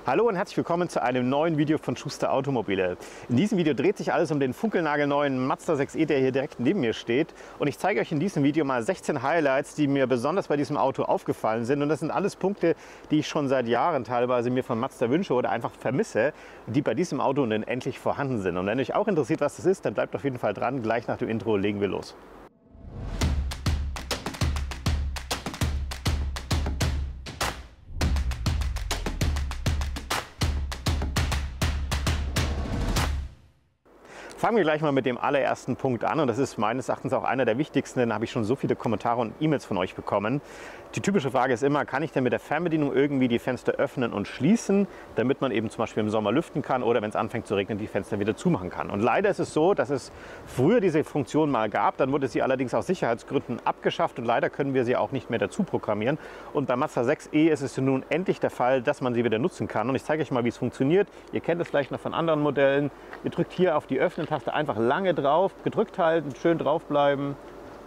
Hallo und herzlich willkommen zu einem neuen Video von Schuster Automobile. In diesem Video dreht sich alles um den funkelnagelneuen Mazda 6e, der hier direkt neben mir steht. Und ich zeige euch in diesem Video mal 16 Highlights, die mir besonders bei diesem Auto aufgefallen sind. Und das sind alles Punkte, die ich schon seit Jahren teilweise mir von Mazda wünsche oder einfach vermisse, die bei diesem Auto nun endlich vorhanden sind. Und wenn euch auch interessiert, was das ist, dann bleibt auf jeden Fall dran. Gleich nach dem Intro legen wir los. Fangen wir gleich mal mit dem allerersten Punkt an und das ist meines Erachtens auch einer der wichtigsten, denn da habe ich schon so viele Kommentare und E-Mails von euch bekommen. Die typische Frage ist immer, kann ich denn mit der Fernbedienung irgendwie die Fenster öffnen und schließen, damit man eben zum Beispiel im Sommer lüften kann oder wenn es anfängt zu regnen, die Fenster wieder zumachen kann. Und leider ist es so, dass es früher diese Funktion mal gab, dann wurde sie allerdings aus Sicherheitsgründen abgeschafft und leider können wir sie auch nicht mehr dazu programmieren. Und bei Mazda 6e ist es nun endlich der Fall, dass man sie wieder nutzen kann. Und ich zeige euch mal, wie es funktioniert. Ihr kennt es vielleicht noch von anderen Modellen. Ihr drückt hier auf die Öffnen-Taste einfach lange drauf, gedrückt halten, schön draufbleiben.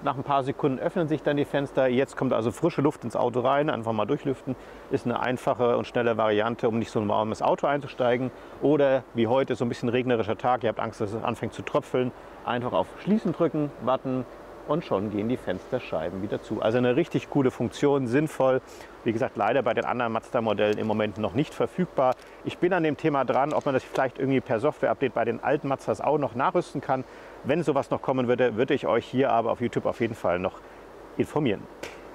Nach ein paar Sekunden öffnen sich dann die Fenster. Jetzt kommt also frische Luft ins Auto rein. Einfach mal durchlüften. Ist eine einfache und schnelle Variante, um nicht so ein warmes Auto einzusteigen. Oder wie heute, so ein bisschen regnerischer Tag. Ihr habt Angst, dass es anfängt zu tröpfeln. Einfach auf Schließen drücken, warten und schon gehen die Fensterscheiben wieder zu. Also eine richtig coole Funktion, sinnvoll. Wie gesagt, leider bei den anderen Mazda-Modellen im Moment noch nicht verfügbar. Ich bin an dem Thema dran, ob man das vielleicht irgendwie per Software-Update bei den alten Mazdas auch noch nachrüsten kann. Wenn sowas noch kommen würde, würde ich euch hier aber auf YouTube auf jeden Fall noch informieren.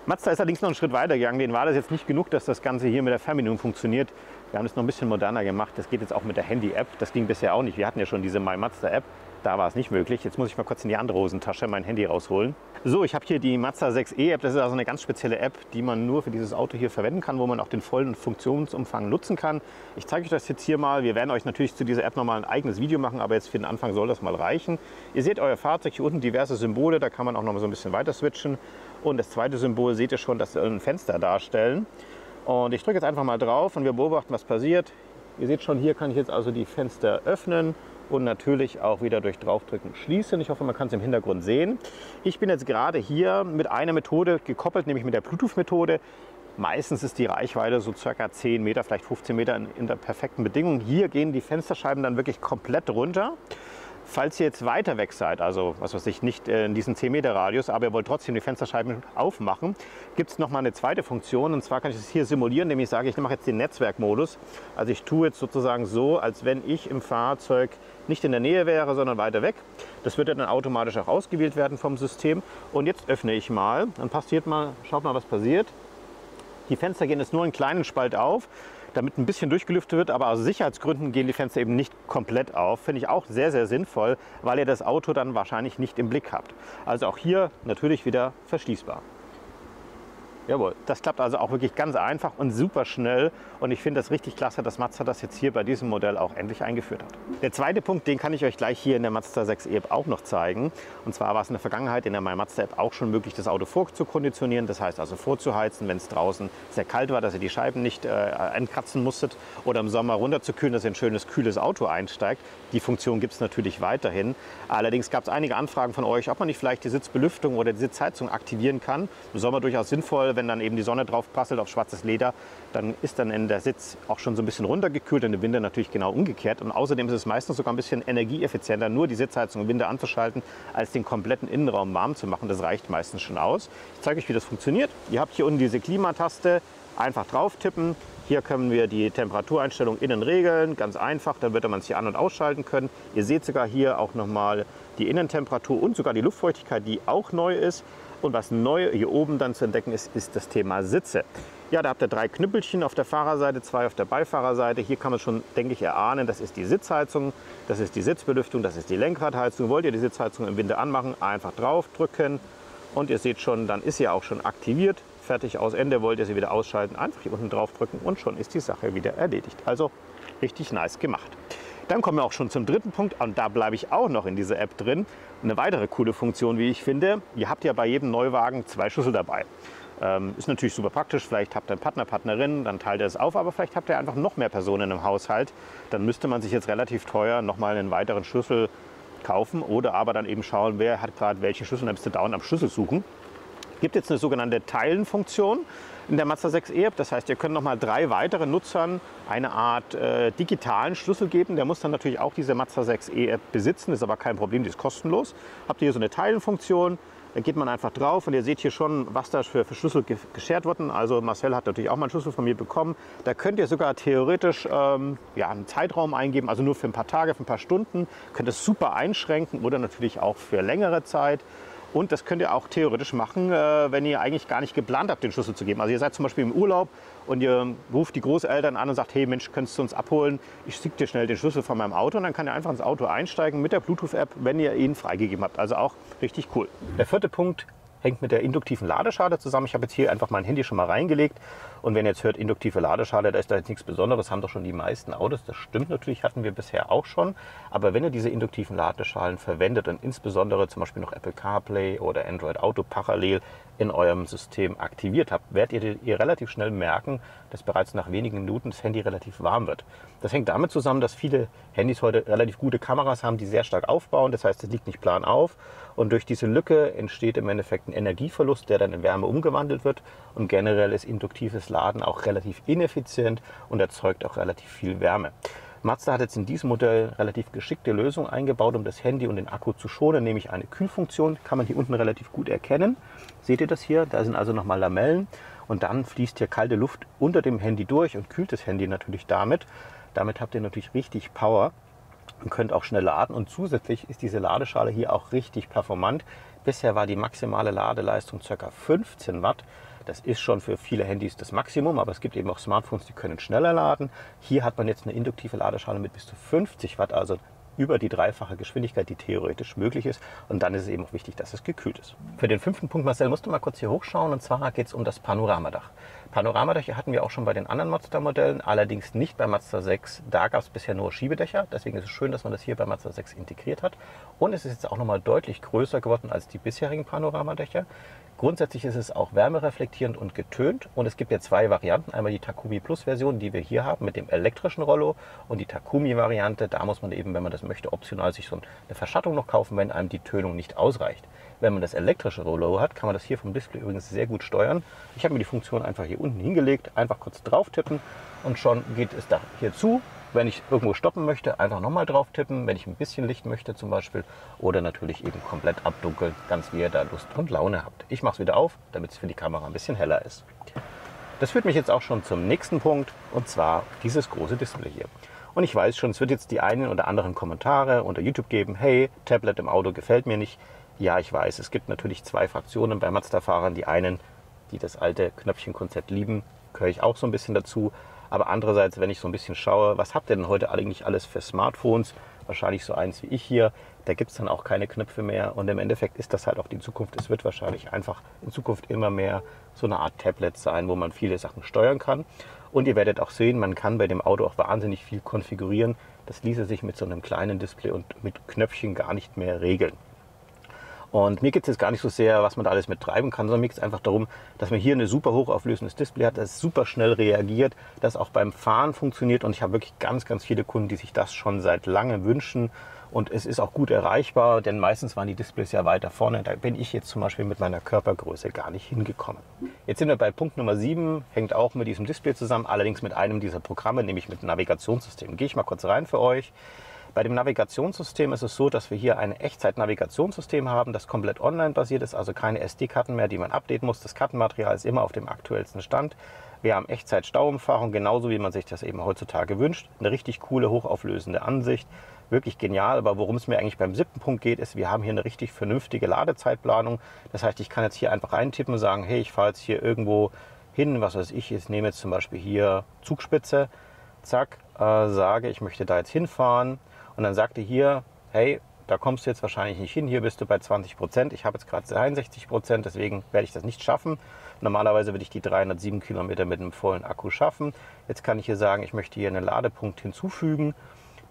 Mazda ist allerdings noch einen Schritt weiter gegangen. Denen war das jetzt nicht genug, dass das Ganze hier mit der Fernbedienung funktioniert. Wir haben es noch ein bisschen moderner gemacht. Das geht jetzt auch mit der Handy-App. Das ging bisher auch nicht. Wir hatten ja schon diese My Mazda-App. Da war es nicht möglich. Jetzt muss ich mal kurz in die andere Hosentasche mein Handy rausholen. So, ich habe hier die Mazda 6e App. Das ist also eine ganz spezielle App, die man nur für dieses Auto hier verwenden kann, wo man auch den vollen Funktionsumfang nutzen kann. Ich zeige euch das jetzt hier mal. Wir werden euch natürlich zu dieser App nochmal ein eigenes Video machen, aber jetzt für den Anfang soll das mal reichen. Ihr seht euer Fahrzeug, hier unten diverse Symbole, da kann man auch noch mal so ein bisschen weiter switchen. Und das zweite Symbol seht ihr schon, das soll ein Fenster darstellen. Und ich drücke jetzt einfach mal drauf und wir beobachten, was passiert. Ihr seht schon, hier kann ich jetzt also die Fenster öffnen und natürlich auch wieder durch Draufdrücken schließen. Ich hoffe, man kann es im Hintergrund sehen. Ich bin jetzt gerade hier mit einer Methode gekoppelt, nämlich mit der Bluetooth-Methode. Meistens ist die Reichweite so circa 10 Meter, vielleicht 15 Meter in der perfekten Bedingung. Hier gehen die Fensterscheiben dann wirklich komplett runter. Falls ihr jetzt weiter weg seid, also was weiß ich, nicht in diesem 10 Meter Radius, aber ihr wollt trotzdem die Fensterscheiben aufmachen, gibt es noch mal eine zweite Funktion. Und zwar kann ich es hier simulieren, indem ich sage, ich mache jetzt den Netzwerkmodus. Also ich tue jetzt sozusagen so, als wenn ich im Fahrzeug nicht in der Nähe wäre, sondern weiter weg. Das wird dann automatisch auch ausgewählt werden vom System. Und jetzt öffne ich mal und passiert mal, schaut mal, was passiert. Die Fenster gehen jetzt nur einen kleinen Spalt auf, damit ein bisschen durchgelüftet wird, aber aus Sicherheitsgründen gehen die Fenster eben nicht komplett auf. Finde ich auch sehr, sehr sinnvoll, weil ihr das Auto dann wahrscheinlich nicht im Blick habt. Also auch hier natürlich wieder verschließbar. Jawohl, das klappt also auch wirklich ganz einfach und super schnell und ich finde das richtig klasse, dass Mazda das jetzt hier bei diesem Modell auch endlich eingeführt hat. Der zweite Punkt, den kann ich euch gleich hier in der Mazda 6e App auch noch zeigen. Und zwar war es in der Vergangenheit in der My Mazda App auch schon möglich, das Auto vorzukonditionieren, das heißt also vorzuheizen, wenn es draußen sehr kalt war, dass ihr die Scheiben nicht einkratzen musstet oder im Sommer runterzukühlen, dass ihr ein schönes, kühles Auto einsteigt. Die Funktion gibt es natürlich weiterhin. Allerdings gab es einige Anfragen von euch, ob man nicht vielleicht die Sitzbelüftung oder die Sitzheizung aktivieren kann. Im Sommer durchaus sinnvoll, wenn dann eben die Sonne drauf prasselt auf schwarzes Leder, dann ist dann in der Sitz auch schon so ein bisschen runtergekühlt und im Winter natürlich genau umgekehrt. Und außerdem ist es meistens sogar ein bisschen energieeffizienter, nur die Sitzheizung im Winter anzuschalten, als den kompletten Innenraum warm zu machen. Das reicht meistens schon aus. Ich zeige euch, wie das funktioniert. Ihr habt hier unten diese Klimataste, einfach drauf tippen. Hier können wir die Temperatureinstellung innen regeln, ganz einfach, dann wird man es hier an- und ausschalten können. Ihr seht sogar hier auch nochmal die Innentemperatur und sogar die Luftfeuchtigkeit, die auch neu ist. Und was neu hier oben dann zu entdecken ist, ist das Thema Sitze. Ja, da habt ihr 3 Knüppelchen auf der Fahrerseite, 2 auf der Beifahrerseite. Hier kann man schon, denke ich, erahnen, das ist die Sitzheizung, das ist die Sitzbelüftung, das ist die Lenkradheizung. Wollt ihr die Sitzheizung im Winter anmachen, einfach drauf drücken und ihr seht schon, dann ist sie auch schon aktiviert. Fertig, aus Ende. Wollt ihr sie wieder ausschalten, einfach hier unten drauf drücken und schon ist die Sache wieder erledigt. Also richtig nice gemacht. Dann kommen wir auch schon zum dritten Punkt und da bleibe ich auch noch in dieser App drin. Eine weitere coole Funktion, wie ich finde, ihr habt ja bei jedem Neuwagen 2 Schlüssel dabei. Ist natürlich super praktisch, vielleicht habt ihr einen Partner, Partnerin, dann teilt ihr es auf, aber vielleicht habt ihr einfach noch mehr Personen im Haushalt. Dann müsste man sich jetzt relativ teuer nochmal einen weiteren Schlüssel kaufen oder aber dann eben schauen, wer hat gerade welchen Schlüssel, dann bist du dauernd am Schlüssel suchen. Gibt jetzt eine sogenannte Teilen-Funktion in der Mazda 6e App. Das heißt, ihr könnt nochmal 3 weiteren Nutzern eine Art digitalen Schlüssel geben. Der muss dann natürlich auch diese Mazda 6e App besitzen, ist aber kein Problem, die ist kostenlos. Habt ihr hier so eine Teilen-Funktion, da geht man einfach drauf und ihr seht hier schon, was da für Schlüssel geshared wurden. Also Marcel hat natürlich auch mal einen Schlüssel von mir bekommen. Da könnt ihr sogar theoretisch einen Zeitraum eingeben, also nur für ein paar Tage, für ein paar Stunden. Könnt es super einschränken oder natürlich auch für längere Zeit. Und das könnt ihr auch theoretisch machen, wenn ihr eigentlich gar nicht geplant habt, den Schlüssel zu geben. Also ihr seid zum Beispiel im Urlaub und ihr ruft die Großeltern an und sagt, hey Mensch, könntest du uns abholen? Ich schicke dir schnell den Schlüssel von meinem Auto. Und dann kann ihr einfach ins Auto einsteigen mit der Bluetooth-App, wenn ihr ihn freigegeben habt. Also auch richtig cool. Der 4. Punkt hängt mit der induktiven Ladeschale zusammen. Ich habe jetzt hier einfach mein Handy schon mal reingelegt. Und wenn ihr jetzt hört, induktive Ladeschale, da ist da jetzt nichts Besonderes, haben doch schon die meisten Autos. Das stimmt natürlich, hatten wir bisher auch schon. Aber wenn ihr diese induktiven Ladeschalen verwendet und insbesondere zum Beispiel noch Apple CarPlay oder Android Auto parallel in eurem System aktiviert habt, werdet ihr relativ schnell merken, dass bereits nach wenigen Minuten das Handy relativ warm wird. Das hängt damit zusammen, dass viele Handys heute relativ gute Kameras haben, die sehr stark aufbauen. Das heißt, es liegt nicht plan auf. Und durch diese Lücke entsteht im Endeffekt ein Energieverlust, der dann in Wärme umgewandelt wird. Und generell ist induktives Laden auch relativ ineffizient und erzeugt auch relativ viel Wärme. Mazda hat jetzt in diesem Modell relativ geschickte Lösung eingebaut, um das Handy und den Akku zu schonen, nämlich eine Kühlfunktion. Kann man hier unten relativ gut erkennen. Seht ihr das hier? Da sind also nochmal Lamellen und dann fließt hier kalte Luft unter dem Handy durch und kühlt das Handy natürlich damit. Damit habt ihr natürlich richtig Power und könnt auch schnell laden. Und zusätzlich ist diese Ladeschale hier auch richtig performant. Bisher war die maximale Ladeleistung ca. 15 Watt. Das ist schon für viele Handys das Maximum, aber es gibt eben auch Smartphones, die können schneller laden. Hier hat man jetzt eine induktive Ladeschale mit bis zu 50 Watt, also über die dreifache Geschwindigkeit, die theoretisch möglich ist. Und dann ist es eben auch wichtig, dass es gekühlt ist. Für den 5. Punkt, Marcel, musst du mal kurz hier hochschauen. Und zwar geht es um das Panoramadach. Panoramadächer hatten wir auch schon bei den anderen Mazda-Modellen, allerdings nicht bei Mazda 6. Da gab es bisher nur Schiebedächer. Deswegen ist es schön, dass man das hier bei Mazda 6 integriert hat. Und es ist jetzt auch nochmal deutlich größer geworden als die bisherigen Panoramadächer. Grundsätzlich ist es auch wärmereflektierend und getönt. Und es gibt ja 2 Varianten. Einmal die Takumi Plus Version, die wir hier haben mit dem elektrischen Rollo. Und die Takumi Variante, da muss man eben, wenn man das möchte, optional sich so eine Verschattung noch kaufen, wenn einem die Tönung nicht ausreicht. Wenn man das elektrische Rollo hat, kann man das hier vom Display übrigens sehr gut steuern. Ich habe mir die Funktion einfach hier unten hingelegt, einfach kurz drauf tippen und schon geht es da hier zu. Wenn ich irgendwo stoppen möchte, einfach nochmal drauf tippen, wenn ich ein bisschen Licht möchte zum Beispiel oder natürlich eben komplett abdunkeln, ganz wie ihr da Lust und Laune habt. Ich mache es wieder auf, damit es für die Kamera ein bisschen heller ist. Das führt mich jetzt auch schon zum nächsten Punkt und zwar dieses große Display hier. Und ich weiß schon, es wird jetzt die einen oder anderen Kommentare unter YouTube geben, hey, Tablet im Auto gefällt mir nicht. Ja, ich weiß, es gibt natürlich 2 Fraktionen bei Mazda-Fahrern. Die einen, die das alte Knöpfchenkonzept lieben, gehöre ich auch so ein bisschen dazu. Aber andererseits, wenn ich so ein bisschen schaue, was habt ihr denn heute eigentlich alles für Smartphones? Wahrscheinlich so eins wie ich hier. Da gibt es dann auch keine Knöpfe mehr. Und im Endeffekt ist das halt auch die Zukunft. Es wird wahrscheinlich einfach in Zukunft immer mehr so eine Art Tablet sein, wo man viele Sachen steuern kann. Und ihr werdet auch sehen, man kann bei dem Auto auch wahnsinnig viel konfigurieren. Das ließe sich mit so einem kleinen Display und mit Knöpfchen gar nicht mehr regeln. Und mir geht es jetzt gar nicht so sehr, was man da alles mit treiben kann, sondern mir geht es einfach darum, dass man hier ein super hochauflösendes Display hat, das super schnell reagiert, das auch beim Fahren funktioniert. Und ich habe wirklich ganz, ganz viele Kunden, die sich das schon seit langem wünschen. Und es ist auch gut erreichbar, denn meistens waren die Displays ja weiter vorne. Da bin ich jetzt zum Beispiel mit meiner Körpergröße gar nicht hingekommen. Jetzt sind wir bei Punkt Nummer 7, hängt auch mit diesem Display zusammen, allerdings mit einem dieser Programme, nämlich mit dem Navigationssystem. Gehe ich mal kurz rein für euch. Bei dem Navigationssystem ist es so, dass wir hier ein Echtzeit-Navigationssystem haben, das komplett online basiert ist, also keine SD-Karten mehr, die man updaten muss. Das Kartenmaterial ist immer auf dem aktuellsten Stand. Wir haben Echtzeit-Stauumfahrung, genauso wie man sich das eben heutzutage wünscht. Eine richtig coole, hochauflösende Ansicht. Wirklich genial, aber worum es mir eigentlich beim 7. Punkt geht, ist, wir haben hier eine richtig vernünftige Ladezeitplanung. Das heißt, ich kann jetzt hier einfach eintippen und sagen, hey, ich fahre jetzt hier irgendwo hin, was weiß ich nehme jetzt zum Beispiel hier Zugspitze, zack, sage, ich möchte da jetzt hinfahren. Und dann sagt er hier, hey, da kommst du jetzt wahrscheinlich nicht hin, hier bist du bei 20%. Ich habe jetzt gerade 63%, deswegen werde ich das nicht schaffen. Normalerweise würde ich die 307 Kilometer mit einem vollen Akku schaffen. Jetzt kann ich hier sagen, ich möchte hier einen Ladepunkt hinzufügen.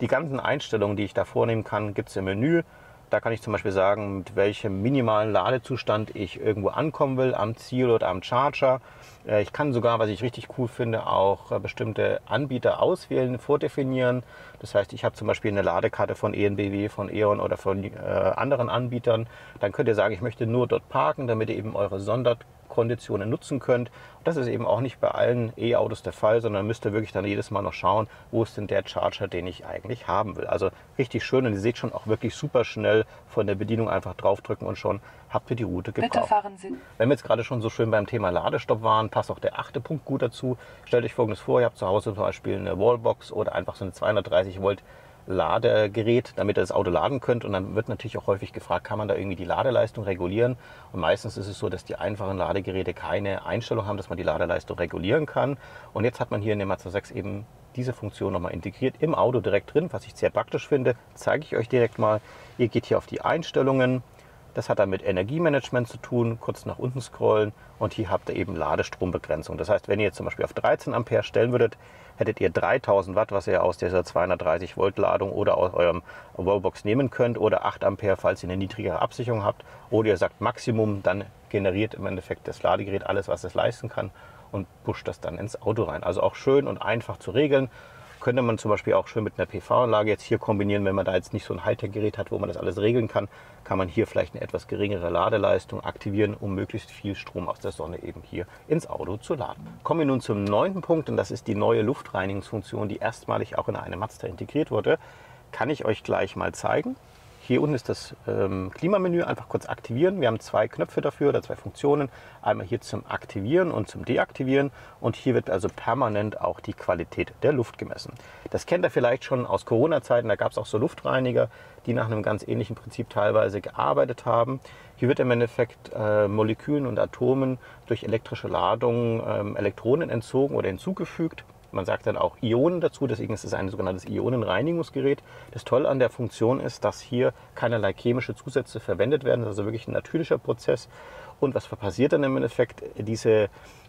Die ganzen Einstellungen, die ich da vornehmen kann, gibt es im Menü. Da kann ich zum Beispiel sagen, mit welchem minimalen Ladezustand ich irgendwo ankommen will, am Ziel oder am Charger. Ich kann sogar, was ich richtig cool finde, auch bestimmte Anbieter auswählen, vordefinieren. Das heißt, ich habe zum Beispiel eine Ladekarte von EnBW, von E.ON oder von anderen Anbietern. Dann könnt ihr sagen, ich möchte nur dort parken, damit ihr eben eure Sonderkonditionen nutzen könnt. Und das ist eben auch nicht bei allen E-Autos der Fall, sondern müsst ihr wirklich dann jedes Mal noch schauen, wo ist denn der Charger, den ich eigentlich haben will. Also richtig schön, und ihr seht schon auch wirklich super schnell von der Bedienung einfach draufdrücken und schon habt ihr die Route gebraucht. Bitte fahren Sie. Wenn wir jetzt gerade schon so schön beim Thema Ladestopp waren, passt auch der 8. Punkt gut dazu. Stellt euch Folgendes vor, ihr habt zu Hause zum Beispiel eine Wallbox oder einfach so eine 230 Volt Ladegerät, damit ihr das Auto laden könnt. Und dann wird natürlich auch häufig gefragt, kann man da irgendwie die Ladeleistung regulieren? Und meistens ist es so, dass die einfachen Ladegeräte keine Einstellung haben, dass man die Ladeleistung regulieren kann. Und jetzt hat man hier in dem Mazda 6 eben diese Funktion nochmal integriert im Auto direkt drin, was ich sehr praktisch finde. Zeige ich euch direkt mal. Ihr geht hier auf die Einstellungen. Das hat dann mit Energiemanagement zu tun, kurz nach unten scrollen und hier habt ihr eben Ladestrombegrenzung. Das heißt, wenn ihr jetzt zum Beispiel auf 13 Ampere stellen würdet, hättet ihr 3000 Watt, was ihr aus dieser 230 Volt Ladung oder aus eurem Wallbox nehmen könnt, oder 8 Ampere, falls ihr eine niedrigere Absicherung habt, oder ihr sagt Maximum, dann generiert im Endeffekt das Ladegerät alles, was es leisten kann und pusht das dann ins Auto rein. Also auch schön und einfach zu regeln. Könnte man zum Beispiel auch schön mit einer PV-Anlage jetzt hier kombinieren, wenn man da jetzt nicht so ein Hightech-Gerät hat, wo man das alles regeln kann, kann man hier vielleicht eine etwas geringere Ladeleistung aktivieren, um möglichst viel Strom aus der Sonne eben hier ins Auto zu laden. Kommen wir nun zum 9. Punkt, und das ist die neue Luftreinigungsfunktion, die erstmalig auch in eine Mazda integriert wurde. Kann ich euch gleich mal zeigen. Hier unten ist das Klimamenü, einfach kurz aktivieren. Wir haben 2 Knöpfe dafür oder 2 Funktionen. Einmal hier zum Aktivieren und zum Deaktivieren. Und hier wird also permanent auch die Qualität der Luft gemessen. Das kennt ihr vielleicht schon aus Corona-Zeiten. Da gab es auch so Luftreiniger, die nach einem ganz ähnlichen Prinzip teilweise gearbeitet haben. Hier wird im Endeffekt Molekülen und Atomen durch elektrische Ladungen Elektronen entzogen oder hinzugefügt. Man sagt dann auch Ionen dazu, deswegen ist es ein sogenanntes Ionenreinigungsgerät. Das Tolle an der Funktion ist, dass hier keinerlei chemische Zusätze verwendet werden, also wirklich ein natürlicher Prozess. Und was passiert dann im Endeffekt? Diese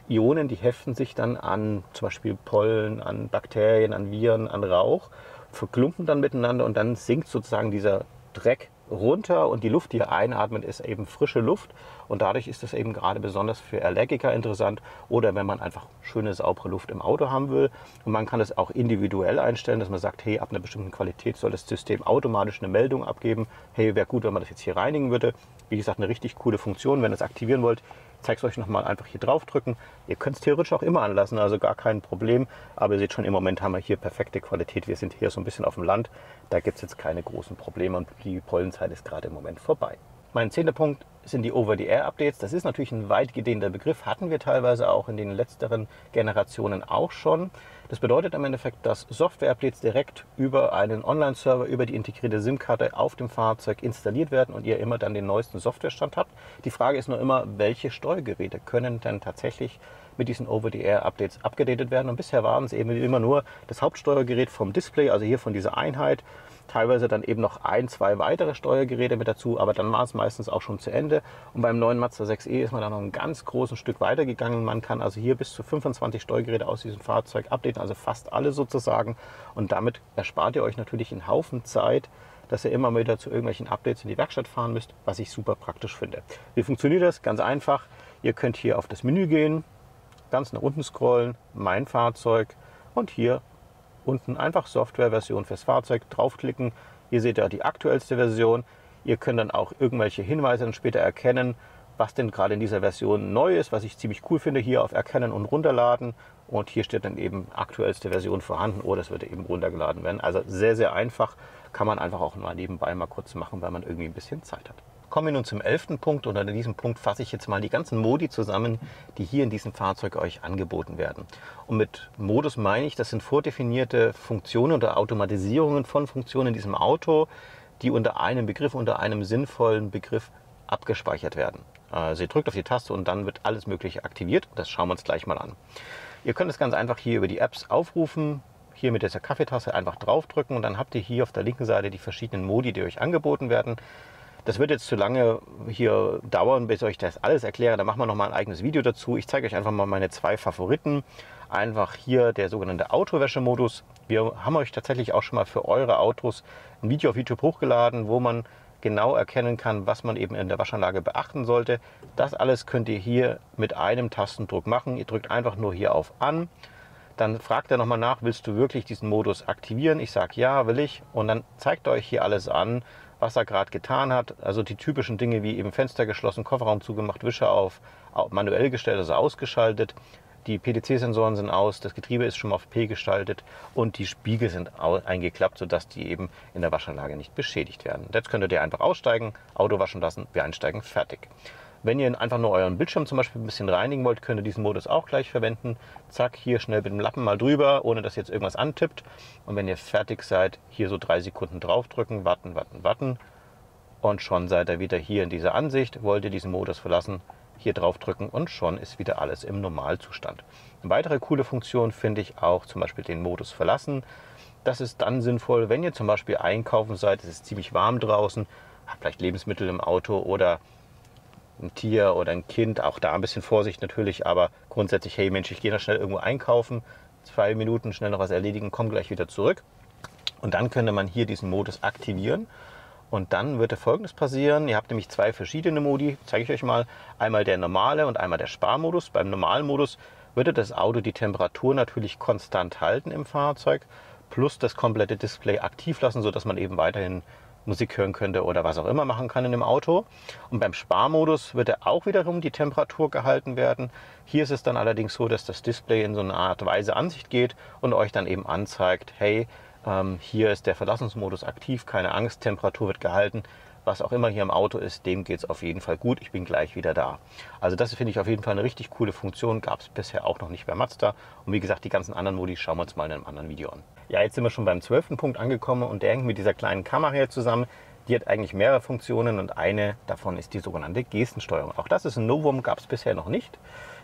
Ionen, die heften sich dann an zum Beispiel Pollen, an Bakterien, an Viren, an Rauch, verklumpen dann miteinander und dann sinkt sozusagen dieser Dreck runter und die Luft, die ihr einatmet, ist eben frische Luft und dadurch ist das eben gerade besonders für Allergiker interessant oder wenn man einfach schöne, saubere Luft im Auto haben will. Und man kann es auch individuell einstellen, dass man sagt, hey, ab einer bestimmten Qualität soll das System automatisch eine Meldung abgeben. Hey, wäre gut, wenn man das jetzt hier reinigen würde. Wie gesagt, eine richtig coole Funktion. Wenn ihr es aktivieren wollt, ich zeige es euch nochmal, einfach hier drauf drücken. Ihr könnt es theoretisch auch immer anlassen, also gar kein Problem. Aber ihr seht schon, im Moment haben wir hier perfekte Qualität. Wir sind hier so ein bisschen auf dem Land. Da gibt es jetzt keine großen Probleme und die Pollenzeit ist gerade im Moment vorbei. Mein 10. Punkt sind die Over-the-Air-Updates. Das ist natürlich ein weit gedehnter Begriff, hatten wir teilweise auch in den letzteren Generationen auch schon. Das bedeutet im Endeffekt, dass Software-Updates direkt über einen Online-Server, über die integrierte SIM-Karte auf dem Fahrzeug installiert werden und ihr immer dann den neuesten Softwarestand habt. Die Frage ist nur immer, welche Steuergeräte können denn tatsächlich mit diesen Over-the-Air-Updates abgedatet werden. Und bisher waren es eben immer nur das Hauptsteuergerät vom Display, also hier von dieser Einheit. Teilweise dann eben noch 1, 2 weitere Steuergeräte mit dazu, aber dann war es meistens auch schon zu Ende. Und beim neuen Mazda 6e ist man dann noch ein ganz großes Stück weitergegangen. Man kann also hier bis zu 25 Steuergeräte aus diesem Fahrzeug updaten, also fast alle sozusagen. Und damit erspart ihr euch natürlich einen Haufen Zeit, dass ihr immer wieder zu irgendwelchen Updates in die Werkstatt fahren müsst, was ich super praktisch finde. Wie funktioniert das? Ganz einfach. Ihr könnt hier auf das Menü gehen, ganz nach unten scrollen, mein Fahrzeug und hier unten einfach Softwareversion fürs Fahrzeug draufklicken. Hier seht ihr die aktuellste Version. Ihr könnt dann auch irgendwelche Hinweise dann später erkennen, was denn gerade in dieser Version neu ist, was ich ziemlich cool finde. Hier auf Erkennen und Runterladen und hier steht dann eben aktuellste Version vorhanden oder es wird eben runtergeladen werden. Also sehr, sehr einfach, kann man einfach auch mal nebenbei mal kurz machen, weil man irgendwie ein bisschen Zeit hat. Kommen wir nun zum 11. Punkt und an diesem Punkt fasse ich jetzt mal die ganzen Modi zusammen, die hier in diesem Fahrzeug euch angeboten werden. Und mit Modus meine ich, das sind vordefinierte Funktionen oder Automatisierungen von Funktionen in diesem Auto, die unter einem Begriff, unter einem sinnvollen Begriff abgespeichert werden. Also ihr drückt auf die Taste und dann wird alles Mögliche aktiviert. Das schauen wir uns gleich mal an. Ihr könnt es ganz einfach hier über die Apps aufrufen. Hier mit dieser Kaffeetaste einfach draufdrücken und dann habt ihr hier auf der linken Seite die verschiedenen Modi, die euch angeboten werden. Das wird jetzt zu lange hier dauern, bis ich euch das alles erkläre. Da machen wir noch mal ein eigenes Video dazu. Ich zeige euch einfach mal meine 2 Favoriten. Einfach hier der sogenannte Autowäschemodus. Wir haben euch tatsächlich auch schon mal für eure Autos ein Video auf YouTube hochgeladen, wo man genau erkennen kann, was man eben in der Waschanlage beachten sollte. Das alles könnt ihr hier mit einem Tastendruck machen. Ihr drückt einfach nur hier auf An. Dann fragt er nochmal nach, willst du wirklich diesen Modus aktivieren? Ich sage ja, will ich. Und dann zeigt er euch hier alles an, was er gerade getan hat. Also die typischen Dinge wie eben Fenster geschlossen, Kofferraum zugemacht, Wischer auf manuell gestellt, also ausgeschaltet. Die PDC-Sensoren sind aus, das Getriebe ist schon mal auf P gestaltet und die Spiegel sind eingeklappt, sodass die eben in der Waschanlage nicht beschädigt werden. Jetzt könntet ihr einfach aussteigen, Auto waschen lassen, wir einsteigen, fertig. Wenn ihr einfach nur euren Bildschirm zum Beispiel ein bisschen reinigen wollt, könnt ihr diesen Modus auch gleich verwenden. Zack, hier schnell mit dem Lappen mal drüber, ohne dass jetzt irgendwas antippt. Und wenn ihr fertig seid, hier so 3 Sekunden draufdrücken, warten, warten, warten. Und schon seid ihr wieder hier in dieser Ansicht. Wollt ihr diesen Modus verlassen, hier draufdrücken und schon ist wieder alles im Normalzustand. Eine weitere coole Funktion finde ich auch zum Beispiel den Modus verlassen. Das ist dann sinnvoll, wenn ihr zum Beispiel einkaufen seid, es ist ziemlich warm draußen, habt vielleicht Lebensmittel im Auto oder ein Tier oder ein Kind, auch da ein bisschen Vorsicht natürlich, aber grundsätzlich, hey Mensch, ich gehe noch schnell irgendwo einkaufen, 2 Minuten schnell noch was erledigen, komme gleich wieder zurück. Und dann könnte man hier diesen Modus aktivieren. Und dann würde Folgendes passieren. Ihr habt nämlich 2 verschiedene Modi, zeige ich euch mal. Einmal der normale und einmal der Sparmodus. Beim normalen Modus würde das Auto die Temperatur natürlich konstant halten im Fahrzeug, plus das komplette Display aktiv lassen, sodass man eben weiterhin Musik hören könnte oder was auch immer machen kann in dem Auto. Und beim Sparmodus wird auch wiederum die Temperatur gehalten werden. Hier ist es dann allerdings so, dass das Display in so eine Art weise Ansicht geht und euch dann eben anzeigt, hey, hier ist der Verlassungsmodus aktiv, keine Angst, Temperatur wird gehalten. Was auch immer hier im Auto ist, dem geht es auf jeden Fall gut. Ich bin gleich wieder da. Also das finde ich auf jeden Fall eine richtig coole Funktion. Gab es bisher auch noch nicht bei Mazda. Und wie gesagt, die ganzen anderen Modi schauen wir uns mal in einem anderen Video an. Ja, jetzt sind wir schon beim 12. Punkt angekommen und der hängt mit dieser kleinen Kamera hier zusammen. Die hat eigentlich mehrere Funktionen und eine davon ist die sogenannte Gestensteuerung. Auch das ist ein Novum, gab es bisher noch nicht.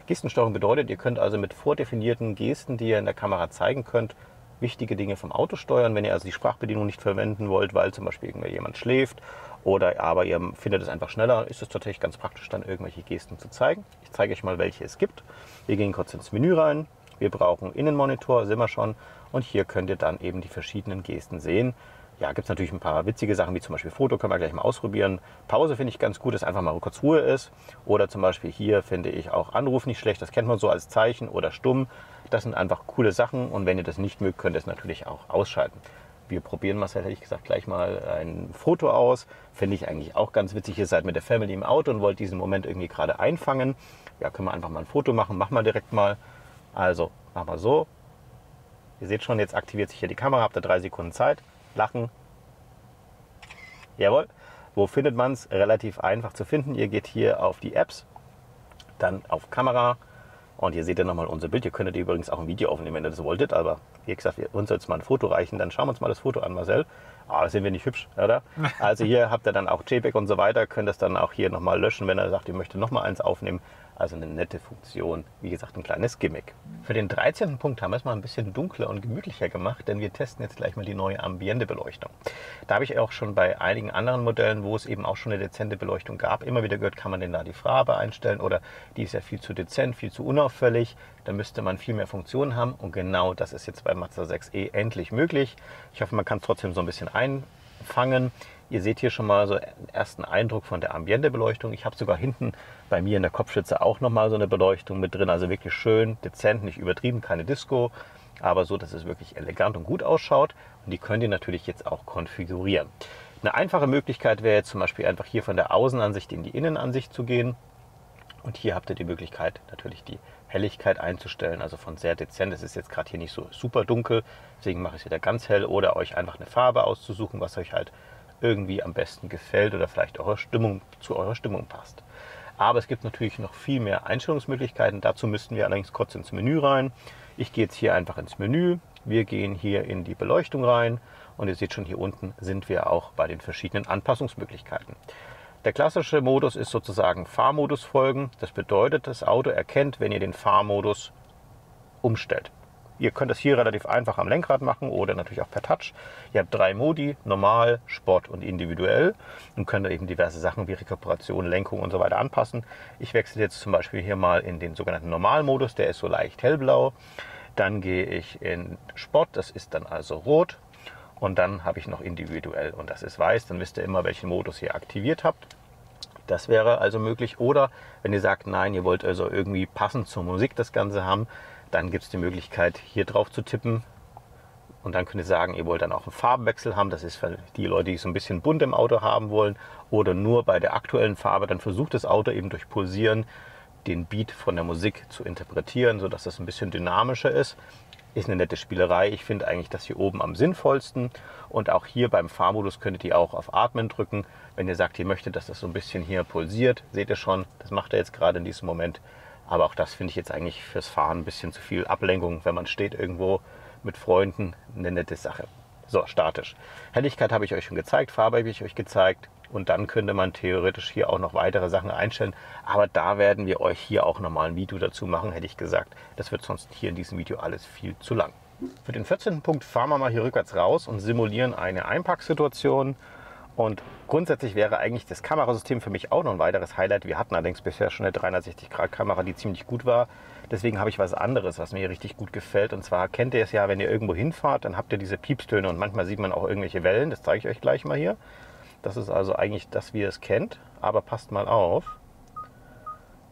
Gestensteuerung bedeutet, ihr könnt also mit vordefinierten Gesten, die ihr in der Kamera zeigen könnt, wichtige Dinge vom Auto steuern. Wenn ihr also die Sprachbedienung nicht verwenden wollt, weil zum Beispiel jemand schläft oder aber ihr findet es einfach schneller, ist es tatsächlich ganz praktisch, dann irgendwelche Gesten zu zeigen. Ich zeige euch mal, welche es gibt. Wir gehen kurz ins Menü rein. Wir brauchen Innenmonitor, sind wir schon. Und hier könnt ihr dann eben die verschiedenen Gesten sehen. Ja, gibt es natürlich ein paar witzige Sachen, wie zum Beispiel Foto, können wir gleich mal ausprobieren. Pause finde ich ganz gut, dass einfach mal kurz Ruhe ist. Oder zum Beispiel hier finde ich auch Anruf nicht schlecht, das kennt man so als Zeichen oder stumm. Das sind einfach coole Sachen und wenn ihr das nicht mögt, könnt ihr es natürlich auch ausschalten. Wir probieren mal, hätte ich gesagt, gleich mal ein Foto aus. Finde ich eigentlich auch ganz witzig. Ihr seid mit der Family im Auto und wollt diesen Moment irgendwie gerade einfangen. Ja, können wir einfach mal ein Foto machen. Machen wir direkt mal. Also, machen wir so. Ihr seht schon, jetzt aktiviert sich hier die Kamera. Habt ihr 3 Sekunden Zeit. Lachen. Jawohl. Wo findet man es? Relativ einfach zu finden. Ihr geht hier auf die Apps, dann auf Kamera. Und hier seht ihr nochmal unser Bild. Ihr könntet übrigens auch ein Video aufnehmen, wenn ihr das wolltet. Aber wie gesagt, uns soll es mal ein Foto reichen. Dann schauen wir uns mal das Foto an, Marcel. Ah, das sind wir nicht hübsch, oder? Also hier habt ihr dann auch JPEG und so weiter. Könnt das dann auch hier nochmal löschen, wenn ihr sagt, ihr möchtet nochmal eins aufnehmen. Also eine nette Funktion. Wie gesagt, ein kleines Gimmick. Für den 13. Punkt haben wir es mal ein bisschen dunkler und gemütlicher gemacht, denn wir testen jetzt gleich mal die neue Ambiente-Beleuchtung. Da habe ich auch schon bei einigen anderen Modellen, wo es eben auch schon eine dezente Beleuchtung gab, immer wieder gehört, kann man denn da die Farbe einstellen oder die ist ja viel zu dezent, viel zu unauffällig. Da müsste man viel mehr Funktionen haben und genau das ist jetzt bei Mazda 6e endlich möglich. Ich hoffe, man kann es trotzdem so ein bisschen einfangen. Ihr seht hier schon mal so einen ersten Eindruck von der Ambiente-Beleuchtung. Ich habe sogar hinten bei mir in der Kopfstütze auch nochmal so eine Beleuchtung mit drin. Also wirklich schön, dezent, nicht übertrieben, keine Disco, aber so, dass es wirklich elegant und gut ausschaut. Und die könnt ihr natürlich jetzt auch konfigurieren. Eine einfache Möglichkeit wäre jetzt zum Beispiel einfach hier von der Außenansicht in die Innenansicht zu gehen. Und hier habt ihr die Möglichkeit, natürlich die Helligkeit einzustellen, also von sehr dezent. Es ist jetzt gerade hier nicht so super dunkel, deswegen mache ich es wieder ganz hell. Oder euch einfach eine Farbe auszusuchen, was euch halt irgendwie am besten gefällt oder vielleicht zu eurer Stimmung passt. Aber es gibt natürlich noch viel mehr Einstellungsmöglichkeiten. Dazu müssten wir allerdings kurz ins Menü rein. Ich gehe jetzt hier einfach ins Menü. Wir gehen hier in die Beleuchtung rein und ihr seht schon, hier unten sind wir auch bei den verschiedenen Anpassungsmöglichkeiten. Der klassische Modus ist sozusagen Fahrmodus folgen. Das bedeutet, das Auto erkennt, wenn ihr den Fahrmodus umstellt. Ihr könnt das hier relativ einfach am Lenkrad machen oder natürlich auch per Touch. Ihr habt 3 Modi, normal, Sport und individuell und könnt eben diverse Sachen wie Rekuperation, Lenkung und so weiter anpassen. Ich wechsle jetzt zum Beispiel hier mal in den sogenannten Normalmodus, der ist so leicht hellblau. Dann gehe ich in Sport, das ist dann also rot. Und dann habe ich noch individuell und das ist weiß. Dann wisst ihr immer, welchen Modus ihr aktiviert habt. Das wäre also möglich. Oder wenn ihr sagt, nein, ihr wollt also irgendwie passend zur Musik das Ganze haben, dann gibt es die Möglichkeit, hier drauf zu tippen. Und dann könnt ihr sagen, ihr wollt dann auch einen Farbenwechsel haben. Das ist für die Leute, die so ein bisschen bunt im Auto haben wollen oder nur bei der aktuellen Farbe. Dann versucht das Auto eben durch Pulsieren den Beat von der Musik zu interpretieren, sodass das ein bisschen dynamischer ist. Ist eine nette Spielerei. Ich finde eigentlich das hier oben am sinnvollsten. Und auch hier beim Fahrmodus könntet ihr auch auf Atmen drücken. Wenn ihr sagt, ihr möchtet, dass das so ein bisschen hier pulsiert, seht ihr schon, das macht er jetzt gerade in diesem Moment. Aber auch das finde ich jetzt eigentlich fürs Fahren ein bisschen zu viel Ablenkung, wenn man steht irgendwo mit Freunden, eine nette Sache. So, statisch. Helligkeit habe ich euch schon gezeigt, Farbe habe ich euch gezeigt. Und dann könnte man theoretisch hier auch noch weitere Sachen einstellen. Aber da werden wir euch hier auch nochmal ein Video dazu machen, hätte ich gesagt. Das wird sonst hier in diesem Video alles viel zu lang. Für den 14. Punkt fahren wir mal hier rückwärts raus und simulieren eine Einparksituation. Und grundsätzlich wäre eigentlich das Kamerasystem für mich auch noch ein weiteres Highlight. Wir hatten allerdings bisher schon eine 360-Grad-Kamera, die ziemlich gut war. Deswegen habe ich was anderes, was mir hier richtig gut gefällt. Und zwar kennt ihr es ja, wenn ihr irgendwo hinfahrt, dann habt ihr diese Piepstöne und manchmal sieht man auch irgendwelche Wellen. Das zeige ich euch gleich mal hier. Das ist also eigentlich das, wie ihr es kennt. Aber passt mal auf.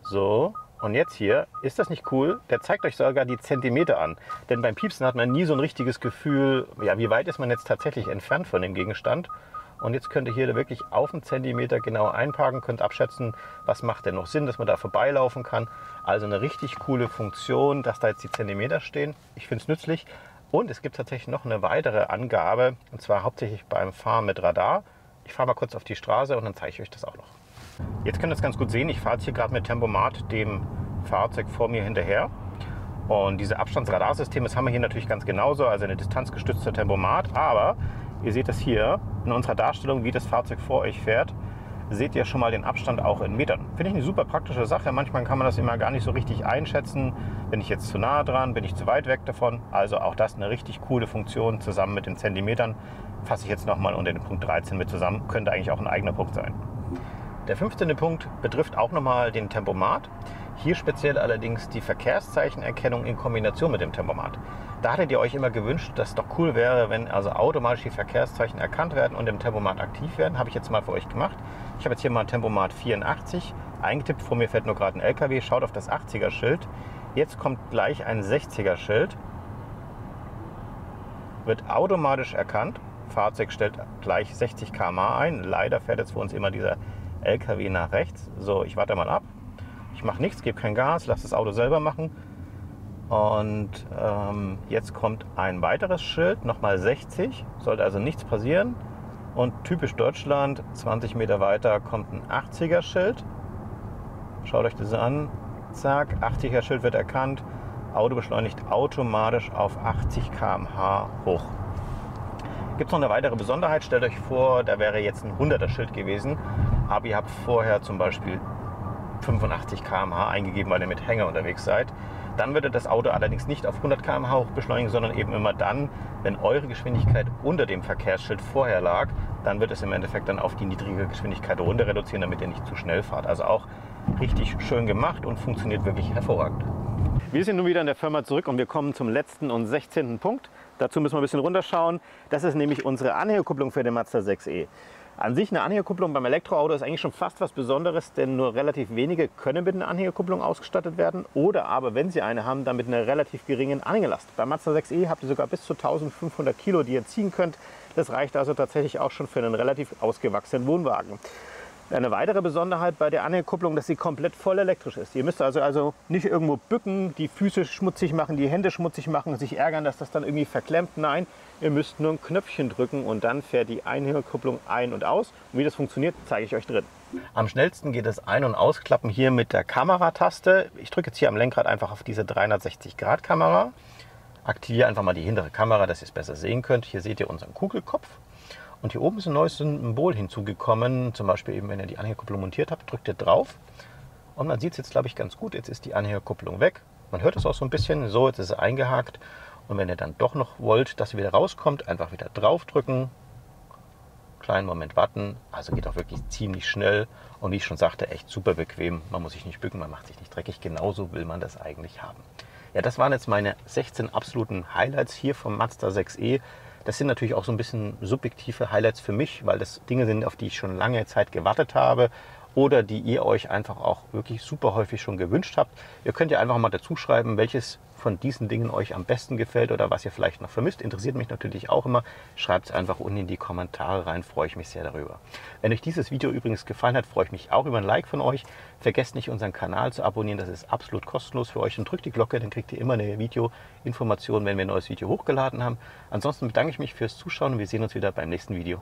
So, und jetzt hier, ist das nicht cool? Der zeigt euch sogar die Zentimeter an. Denn beim Piepsen hat man nie so ein richtiges Gefühl, ja, wie weit ist man jetzt tatsächlich entfernt von dem Gegenstand. Und jetzt könnt ihr hier wirklich auf einen Zentimeter genau einparken, könnt abschätzen, was macht denn noch Sinn, dass man da vorbeilaufen kann. Also eine richtig coole Funktion, dass da jetzt die Zentimeter stehen. Ich finde es nützlich. Und es gibt tatsächlich noch eine weitere Angabe, und zwar hauptsächlich beim Fahren mit Radar. Ich fahre mal kurz auf die Straße und dann zeige ich euch das auch noch. Jetzt könnt ihr es ganz gut sehen, ich fahre jetzt hier gerade mit Tempomat dem Fahrzeug vor mir hinterher. Und diese Abstandsradarsysteme, das haben wir hier natürlich ganz genauso, also eine distanzgestützte Tempomat. Aber ihr seht das hier in unserer Darstellung, wie das Fahrzeug vor euch fährt, seht ihr schon mal den Abstand auch in Metern. Finde ich eine super praktische Sache. Manchmal kann man das immer gar nicht so richtig einschätzen. Bin ich jetzt zu nah dran, bin ich zu weit weg davon? Also auch das eine richtig coole Funktion zusammen mit den Zentimetern. Fasse ich jetzt nochmal unter den Punkt 13 mit zusammen. Könnte eigentlich auch ein eigener Punkt sein. Der 15. Punkt betrifft auch nochmal den Tempomat. Hier speziell allerdings die Verkehrszeichenerkennung in Kombination mit dem Tempomat. Da hattet ihr euch immer gewünscht, dass es doch cool wäre, wenn also automatisch die Verkehrszeichen erkannt werden und im Tempomat aktiv werden. Habe ich jetzt mal für euch gemacht. Ich habe jetzt hier mal Tempomat 84 eingetippt. Vor mir fährt nur gerade ein LKW. Schaut auf das 80er-Schild. Jetzt kommt gleich ein 60er-Schild. Wird automatisch erkannt. Fahrzeug stellt gleich 60 km/h ein. Leider fährt jetzt für uns immer dieser LKW nach rechts. So, ich warte mal ab. Ich mache nichts, gebe kein Gas, lasse das Auto selber machen. Und jetzt kommt ein weiteres Schild, nochmal 60. Sollte also nichts passieren. Und typisch Deutschland, 20 Meter weiter kommt ein 80er-Schild. Schaut euch das an. Zack, 80er-Schild wird erkannt. Auto beschleunigt automatisch auf 80 km/h hoch. Gibt es noch eine weitere Besonderheit? Stellt euch vor, da wäre jetzt ein 100er-Schild gewesen, aber ihr habt vorher zum Beispiel 85 km/h eingegeben, weil ihr mit Hänger unterwegs seid. Dann würde das Auto allerdings nicht auf 100 km/h hoch beschleunigen, sondern eben immer dann, wenn eure Geschwindigkeit unter dem Verkehrsschild vorher lag, dann wird es im Endeffekt dann auf die niedrige Geschwindigkeit runter reduzieren, damit ihr nicht zu schnell fahrt. Also auch richtig schön gemacht und funktioniert wirklich hervorragend. Wir sind nun wieder in der Firma zurück und wir kommen zum letzten und 16. Punkt. Dazu müssen wir ein bisschen runterschauen. Das ist nämlich unsere Anhängerkupplung für den Mazda 6e. An sich eine Anhängerkupplung beim Elektroauto ist eigentlich schon fast was Besonderes, denn nur relativ wenige können mit einer Anhängerkupplung ausgestattet werden oder aber, wenn sie eine haben, dann mit einer relativ geringen Anhängerlast. Beim Mazda 6e habt ihr sogar bis zu 1500 Kilo, die ihr ziehen könnt. Das reicht also tatsächlich auch schon für einen relativ ausgewachsenen Wohnwagen. Eine weitere Besonderheit bei der Anhängerkupplung, dass sie komplett voll elektrisch ist. Ihr müsst also nicht irgendwo bücken, die Füße schmutzig machen, die Hände schmutzig machen, sich ärgern, dass das dann irgendwie verklemmt. Nein, ihr müsst nur ein Knöpfchen drücken und dann fährt die Anhängerkupplung ein und aus. Und wie das funktioniert, zeige ich euch drin. Am schnellsten geht das Ein- und Ausklappen hier mit der Kamerataste. Ich drücke jetzt hier am Lenkrad einfach auf diese 360-Grad-Kamera. Aktiviere einfach mal die hintere Kamera, dass ihr es besser sehen könnt. Hier seht ihr unseren Kugelkopf. Und hier oben ist ein neues Symbol hinzugekommen, zum Beispiel eben, wenn ihr die Anhängerkupplung montiert habt, drückt ihr drauf und man sieht es jetzt, glaube ich, ganz gut. Jetzt ist die Anhängerkupplung weg. Man hört es auch so ein bisschen, so, jetzt ist sie eingehakt. Und wenn ihr dann doch noch wollt, dass sie wieder rauskommt, einfach wieder drauf drücken, kleinen Moment warten. Also geht auch wirklich ziemlich schnell und wie ich schon sagte, echt super bequem. Man muss sich nicht bücken, man macht sich nicht dreckig. Genauso will man das eigentlich haben. Ja, das waren jetzt meine 16 absoluten Highlights hier vom Mazda 6e. Das sind natürlich auch so ein bisschen subjektive Highlights für mich, weil das Dinge sind, auf die ich schon lange Zeit gewartet habe oder die ihr euch einfach auch wirklich super häufig schon gewünscht habt. Ihr könnt ja einfach mal dazu schreiben, welches von diesen Dingen euch am besten gefällt oder was ihr vielleicht noch vermisst. Interessiert mich natürlich auch immer. Schreibt es einfach unten in die Kommentare rein, freue ich mich sehr darüber. Wenn euch dieses Video übrigens gefallen hat, freue ich mich auch über ein Like von euch. Vergesst nicht, unseren Kanal zu abonnieren, das ist absolut kostenlos für euch. Und drückt die Glocke, dann kriegt ihr immer eine Videoinformation, wenn wir ein neues Video hochgeladen haben. Ansonsten bedanke ich mich fürs Zuschauen und wir sehen uns wieder beim nächsten Video.